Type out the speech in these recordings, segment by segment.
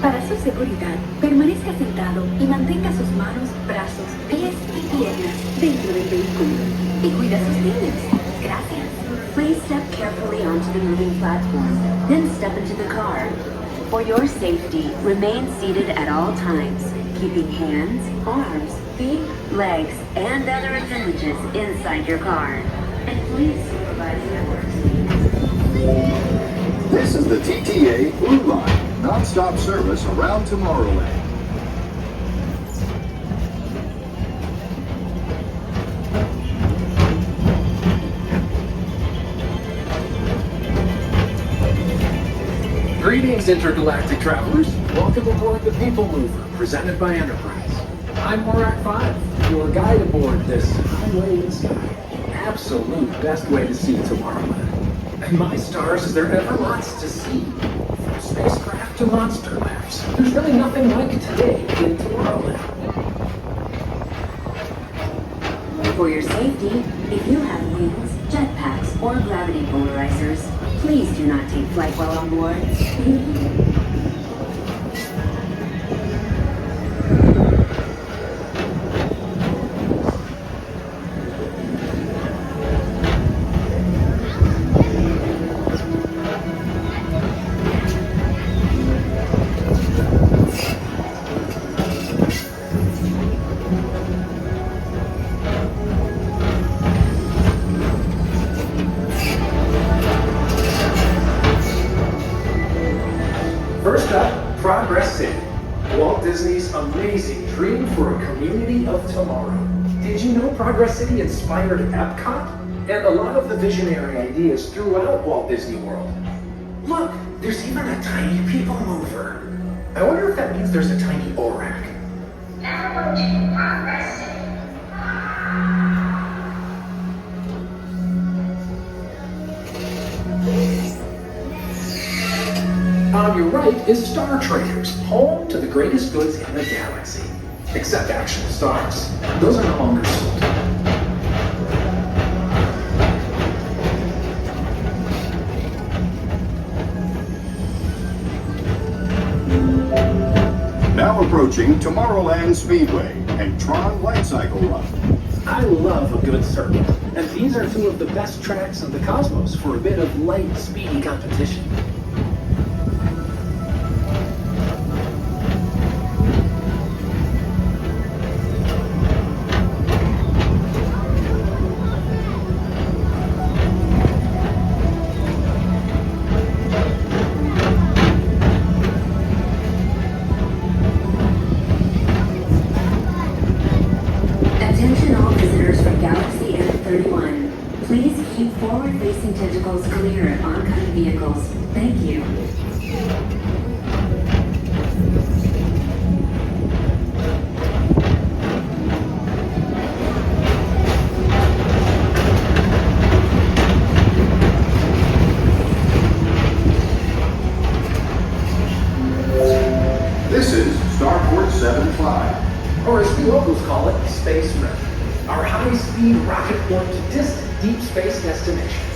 Para su seguridad, permanezca sentado y mantenga sus manos, brazos, pies y piernas dentro del vehículo. Y cuida a sus niños. Gracias. Please step carefully onto the moving platform, then step into the car. For your safety, remain seated at all times, keeping hands, arms, feet, legs, and other appendages inside your car. And please supervise your workspace. This is the TTA Blue Line, non-stop service around Tomorrowland. Greetings, intergalactic travelers. Welcome aboard the PeopleMover, presented by Enterprise. I'm Morak 5, your guide aboard this highway in the sky. Absolute best way to see Tomorrowland. And my stars, is there ever lots to see? From spacecraft to monster labs, there's really nothing like today in Tomorrowland. For your safety, if you have wings, jetpacks, or gravity polarizers, please do not take flight while on board. First up, Progress City, Walt Disney's amazing dream for a community of tomorrow. Did you know Progress City inspired Epcot? And a lot of the visionary ideas throughout Walt Disney World. Look, there's even a tiny PeopleMover. I wonder if that means there's a tiny ORAC. Now approaching Progress City. On your right is Star Traders, home to the greatest goods in the galaxy. Except actual stars. Those are no longer sold. Now approaching Tomorrowland Speedway and Tron Light Cycle Run. I love a good circuit, and these are two of the best tracks in the cosmos for a bit of light, speedy competition. Attention all visitors from Galaxy F31. Please keep forward-facing tentacles clear of oncoming vehicles. Thank you. This is Starport 75. Or as the locals call it, Space Mountain. Our high-speed rocket point to distant deep space destinations.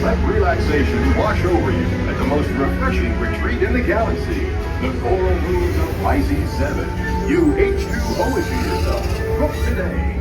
Let relaxation wash over you at the most refreshing retreat in the galaxy, the coral moons of Pisces 7. You H2O it to yourself. Book today.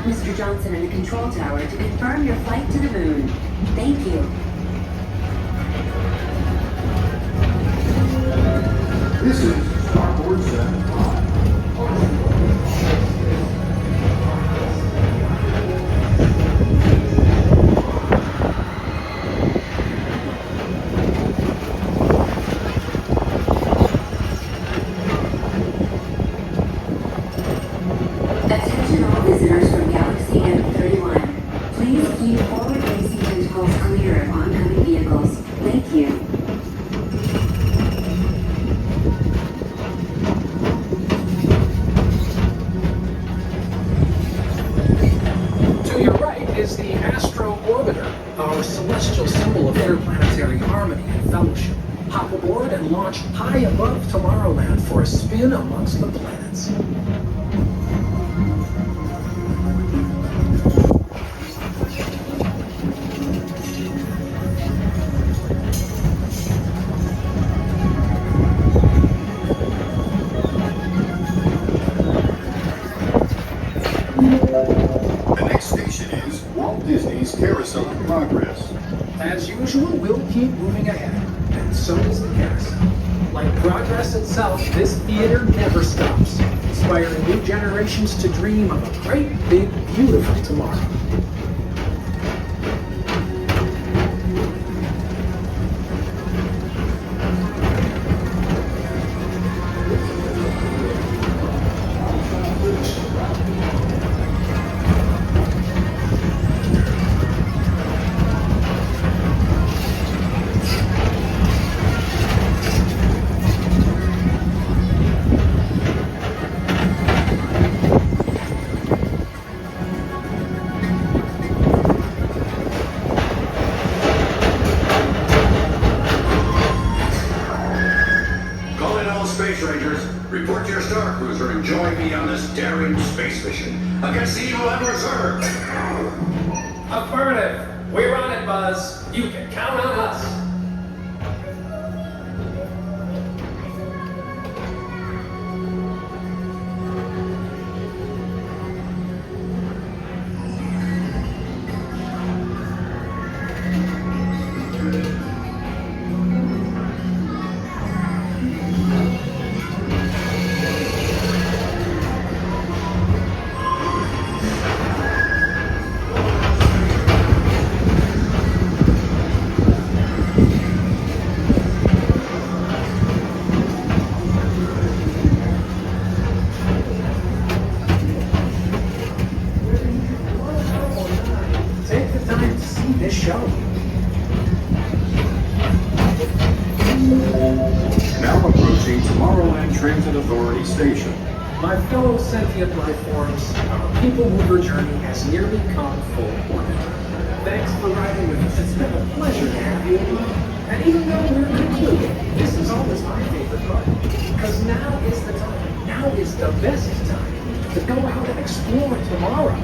Contact Mr. Johnson in the control tower to confirm your flight to the moon. Thank you. This is Starboard 75. Attention all visitors from Galaxy M31. Please keep forward-facing tentacles clear of oncoming vehicles. Thank you. To your right is the Astro Orbiter, our celestial symbol of interplanetary harmony and fellowship. Hop aboard and launch high above Tomorrowland for a spin amongst the planets. The next station is Walt Disney's Carousel of Progress. As usual, we'll keep moving ahead, and so does the cast. Like progress itself, this theater never stops, inspiring new generations to dream of a great, big, beautiful tomorrow. Calling all space rangers. Report to your star cruiser and join me on this daring space mission against the evil Emperor. Affirmative. We're on it, Buzz. You can count on us. Take the time to see this show. Now approaching Tomorrowland Transit Authority Station. My fellow sentient life forms, our people mover journey has nearly come full orbit. Thanks for riding with us. It's been a pleasure to have you. And even though we're concluding, this is always my favorite part. Because now is the time, now is the best time to go out and explore tomorrow,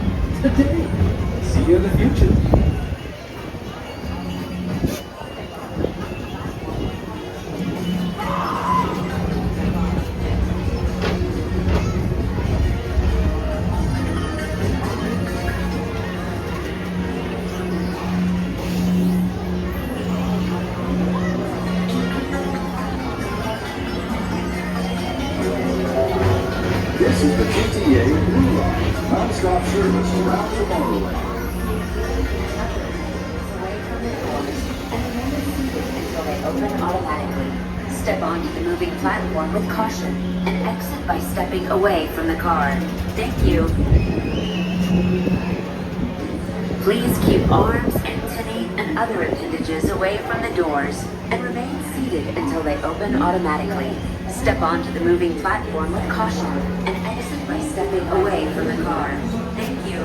today. See you in the future. This is the PTA Blue Line, non-stop service around Tomorrowland. Until they open automatically. Step onto the moving platform with caution and exit by stepping away from the car. Thank you. Please keep arms, antennae, and other appendages away from the doors and remain seated until they open automatically. Step onto the moving platform with caution and exit by stepping away from the car. Thank you.